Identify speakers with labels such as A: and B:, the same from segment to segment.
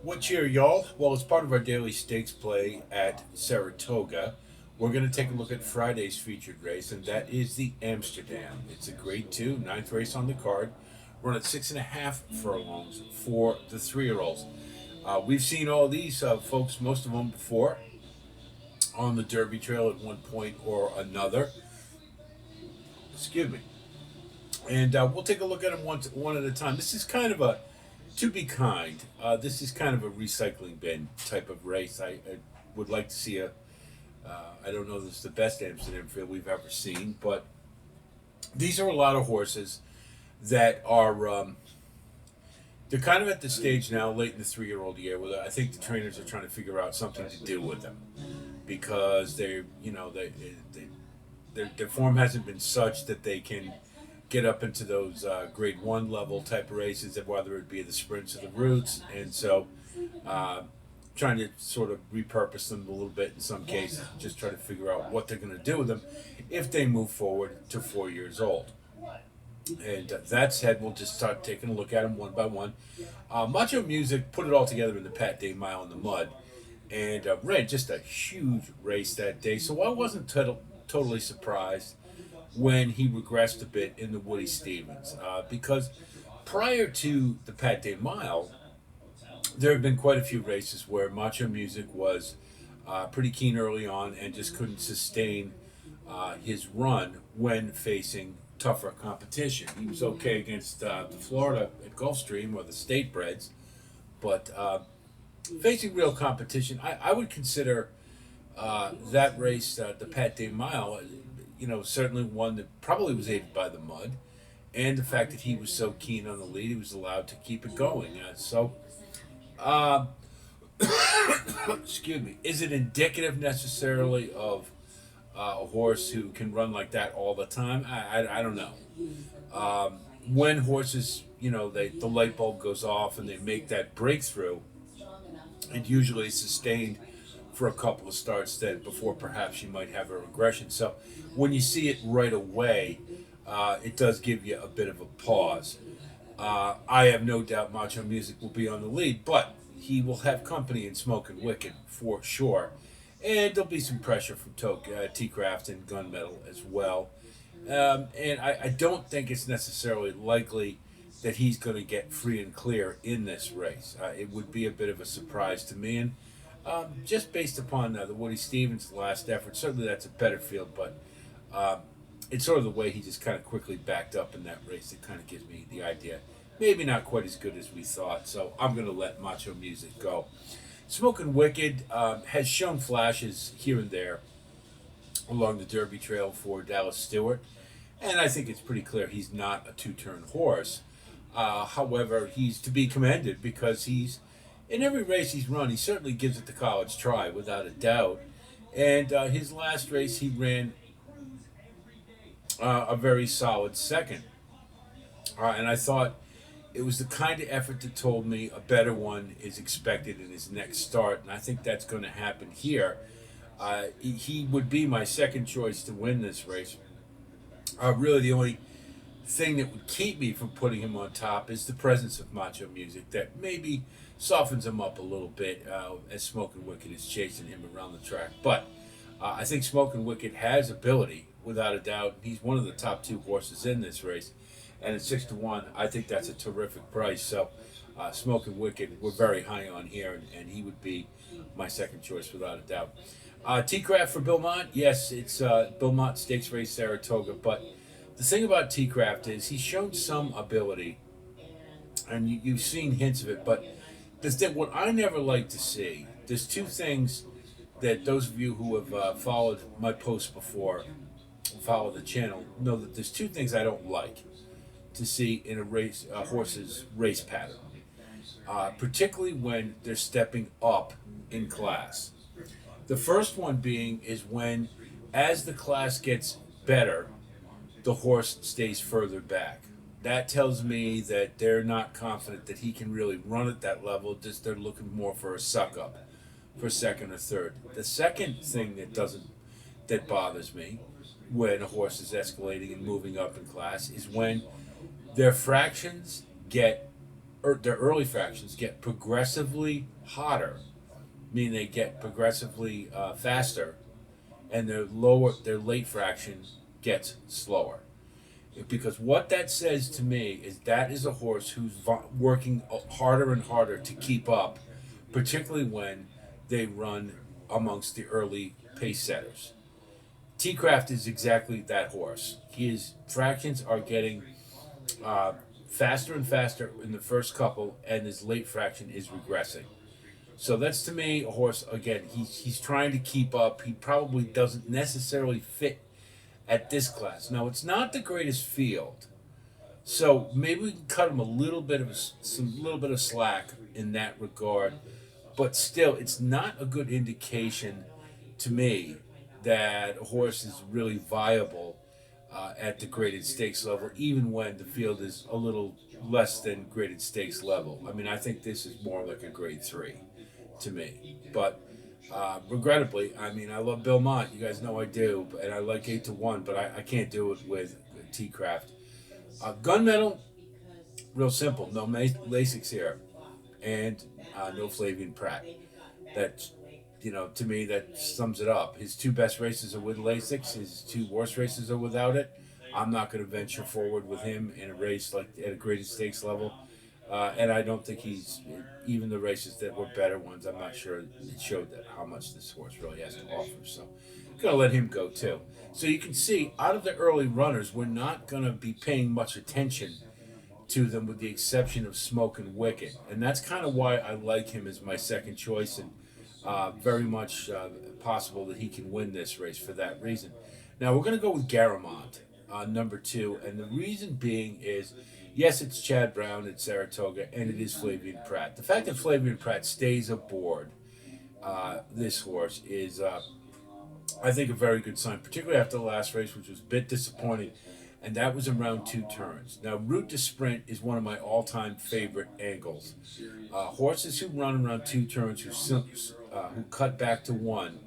A: What cheer, y'all? Well, as part of our daily stakes play at Saratoga, we're going to take a look at Friday's featured race, and that is the Amsterdam. It's a grade two, ninth race on the card. Run at 6.5 furlongs for the 3-year-olds. We've seen all these folks, most of them before, on the Derby Trail at one point or another. Excuse me. And we'll take a look at them one at a time. This is kind of a, to be kind, this is kind of a recycling bin type of race. I would like to see I don't know if this is the best Amsterdam field we've ever seen, but these are a lot of horses that are, they're kind of at the stage now, late in the 3-year-old year, where I think the trainers are trying to figure out something to do with them because their form hasn't been such that they can get up into those grade one level type of races, whether it be the sprints or the routes, and so uh, trying to sort of repurpose them a little bit in some cases, just try to figure out what they're going to do with them if they move forward to 4 years old. And that said, we'll just start taking a look at them one by one. Macho Music put it all together in the Pat Day Mile in the mud and ran just a huge race that day. So I wasn't totally surprised when he regressed a bit in the Woody Stevens because prior to the Pat Day Mile, there have been quite a few races where Macho Music was pretty keen early on and just couldn't sustain his run when facing tougher competition. He was okay against the Florida at Gulfstream or the State Breds, but facing real competition, I would consider that race, the Pat Day Mile, certainly one that probably was aided by the mud and the fact that he was so keen on the lead, he was allowed to keep it going. Uh, excuse me, is it indicative necessarily of a horse who can run like that all the time? I don't know. When horses, the light bulb goes off and they make that breakthrough, it usually is sustained for a couple of starts then before perhaps you might have a regression. So when you see it right away, it does give you a bit of a pause. I have no doubt Macho Music will be on the lead, but he will have company in Smoking Wicked for sure. And there'll be some pressure from T Craft and Gunmetal as well. And I don't think it's necessarily likely that he's going to get free and clear in this race. It would be a bit of a surprise to me. And just based upon the Woody Stevens' last effort, certainly that's a better field, but it's sort of the way he just kind of quickly backed up in that race that kind of gives me the idea. Maybe not quite as good as we thought, so I'm going to let Macho Music go. Smoking Wicked has shown flashes here and there along the Derby Trail for Dallas Stewart, and I think it's pretty clear he's not a two-turn horse. However, he's to be commended because in every race he's run, he certainly gives it the college try without a doubt. And his last race, he ran a very solid second. And I thought it was the kind of effort that told me a better one is expected in his next start. And I think that's going to happen here. He would be my second choice to win this race. Really, the only thing that would keep me from putting him on top is the presence of Macho Music that maybe softens him up a little bit as Smoking Wicked is chasing him around the track. But I think Smoking Wicked has ability, without a doubt. He's one of the top two horses in this race. And at 6-1, I think that's a terrific price. So Smoking Wicked, we're very high on here, and he would be my second choice without a doubt. T-Craft for Bill Mott, yes, it's Bill Mott Stakes Race Saratoga, but the thing about T-Craft is he's shown some ability, and you've seen hints of it, but what I never like to see, there's two things that those of you who have followed my posts before, follow the channel, know that there's two things I don't like to see in a horse's race pattern, particularly when they're stepping up in class. The first one being is when, as the class gets better, the horse stays further back. That tells me that they're not confident that he can really run at that level. Just they're looking more for a suck up, for second or third. The second thing that bothers me when a horse is escalating and moving up in class is when their fractions get their early fractions get progressively hotter, meaning they get progressively faster, and their late fraction gets slower. Because what that says to me is that is a horse who's working harder and harder to keep up, particularly when they run amongst the early pace setters. T Craft is exactly that horse. His fractions are getting uh, faster and faster in the first couple, and his late fraction is regressing. So that's to me a horse. Again, he's trying to keep up. He probably doesn't necessarily fit at this class. Now it's not the greatest field, so maybe we can cut him a little bit of some little bit of slack in that regard. But still, it's not a good indication to me that a horse is really viable at the graded stakes level, even when the field is a little less than graded stakes level. I mean, I think this is more like a grade three to me. But regrettably, I mean, I love Bill Mott. You guys know I do, and I like 8-1, but I can't do it with T Craft. Gunmetal, real simple. No Lasix here, and no Flavian Pratt. That, to me, that sums it up. His two best races are with Lasix. His two worst races are without it. I'm not going to venture forward with him in a race like at a graded stakes level. And I don't think he's even the races that were better ones. I'm not sure it showed that how much this horse really has to offer. So, I'm gonna let him go too. So you can see out of the early runners, we're not gonna be paying much attention to them, with the exception of Smoke and Wicked, and that's kind of why I like him as my second choice, and very much possible that he can win this race for that reason. Now we're going to go with Garamond, number two, and the reason being is, yes, it's Chad Brown at Saratoga, and it is Flavian Pratt. The fact that Flavian Pratt stays aboard this horse is, I think, a very good sign, particularly after the last race, which was a bit disappointing, and that was around two turns. Now, Route to Sprint is one of my all-time favorite angles. Horses who run around two turns, who cut back to one,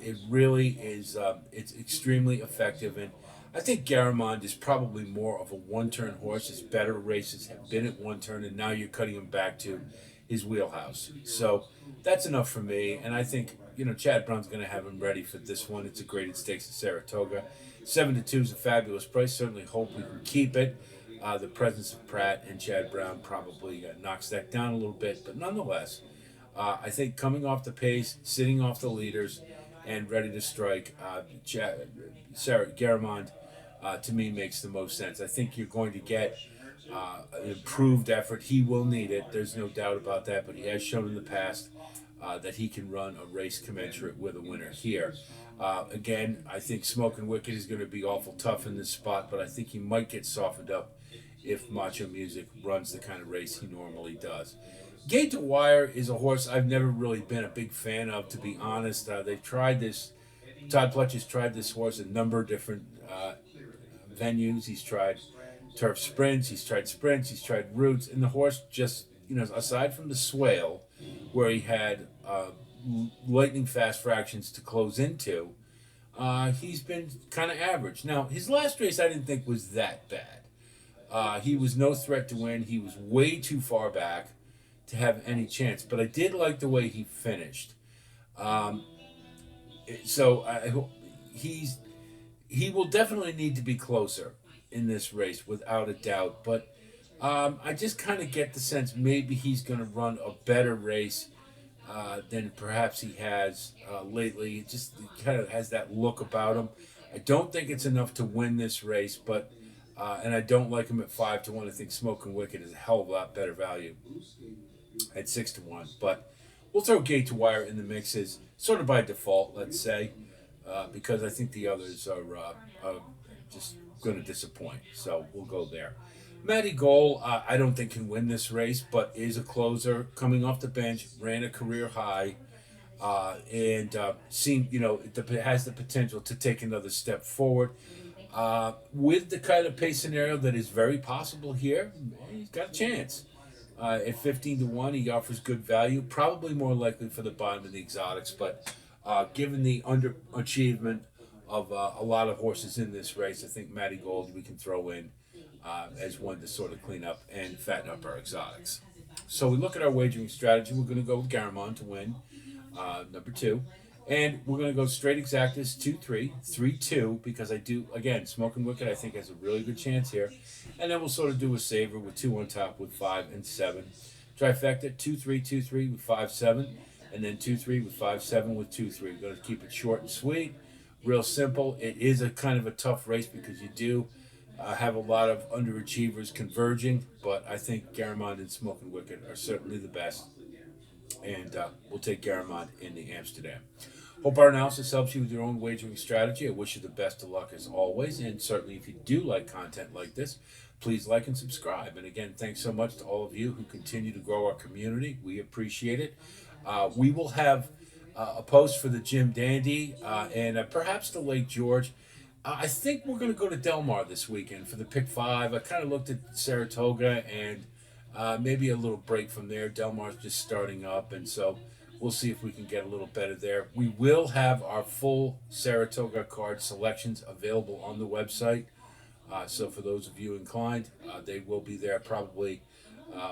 A: it really is. It's extremely effective, and I think Garamond is probably more of a one-turn horse. His better races have been at one turn, and now you're cutting him back to his wheelhouse. So that's enough for me, and I think Chad Brown's going to have him ready for this one. It's a graded stakes at Saratoga. 7-2 is a fabulous price. Certainly hope we can keep it. The presence of Pratt and Chad Brown probably knocks that down a little bit, but nonetheless, I think coming off the pace, sitting off the leaders, and ready to strike, Sarah Garamond, to me, makes the most sense. I think you're going to get an improved effort. He will need it. There's no doubt about that. But he has shown in the past that he can run a race commensurate with a winner here. Again, I think Smoke and Wicked is going to be awful tough in this spot, but I think he might get softened up if Macho Music runs the kind of race he normally does. Gate to Wire is a horse I've never really been a big fan of, to be honest. They've tried this. Todd Pletcher's tried this horse a number of different venues. He's tried turf sprints, he's tried routes, and the horse just, aside from the swale, where he had lightning fast fractions to close into, he's been kind of average. Now, his last race I didn't think was that bad. He was no threat to win. He was way too far back to have any chance, but I did like the way he finished. Um, so he will definitely need to be closer in this race, without a doubt. But I just kind of get the sense maybe he's going to run a better race than perhaps he has lately. It just kind of has that look about him. I don't think it's enough to win this race, but and I don't like him at 5-1. I think Smoking Wicked is a hell of a lot better value at 6-1. But we'll throw Gate to Wire in the mixes, sort of by default, let's say, because I think the others are just going to disappoint. So we'll go there. Matty Goal, I don't think can win this race, but is a closer coming off the bench, ran a career high, and has the potential to take another step forward. With the kind of pace scenario that is very possible here, he's got a chance. At 15-1, he offers good value, probably more likely for the bottom of the exotics, but given the underachievement of a lot of horses in this race, I think Matty Gold we can throw in as one to sort of clean up and fatten up our exotics. So we look at our wagering strategy. We're going to go with Garamond to win, number two. And we're going to go straight exactas 2-3, 3-2, because I do, again, Smoking Wicked I think has a really good chance here. And then we'll sort of do a saver with 2 on top with 5 and 7. Trifecta 2-3, 2-3 with 5-7. And then 2-3 with 5-7 with 2-3. We're going to keep it short and sweet, real simple. It is a kind of a tough race because you do have a lot of underachievers converging, but I think Garamond and Smoking Wicked are certainly the best, and we'll take Garamond in the Amsterdam. Hope our analysis helps you with your own wagering strategy. I wish you the best of luck as always, and certainly if you do like content like this, please like and subscribe. And again, thanks so much to all of you who continue to grow our community. We appreciate it. We will have a post for the Jim Dandy and perhaps the Lake George. I think we're going to go to Del Mar this weekend for the Pick 5. I kind of looked at Saratoga and maybe a little break from there. Del Mar's just starting up, and so we'll see if we can get a little better there. We will have our full Saratoga card selections available on the website. So for those of you inclined, they will be there probably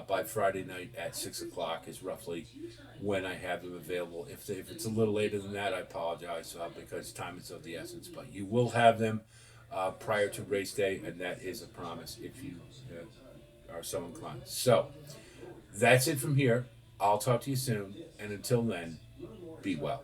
A: by Friday night at 6 o'clock is roughly when I have them available. If it's a little later than that, I apologize because time is of the essence. But you will have them prior to race day, and that is a promise if you are so inclined. So that's it from here. I'll talk to you soon, and until then, be well.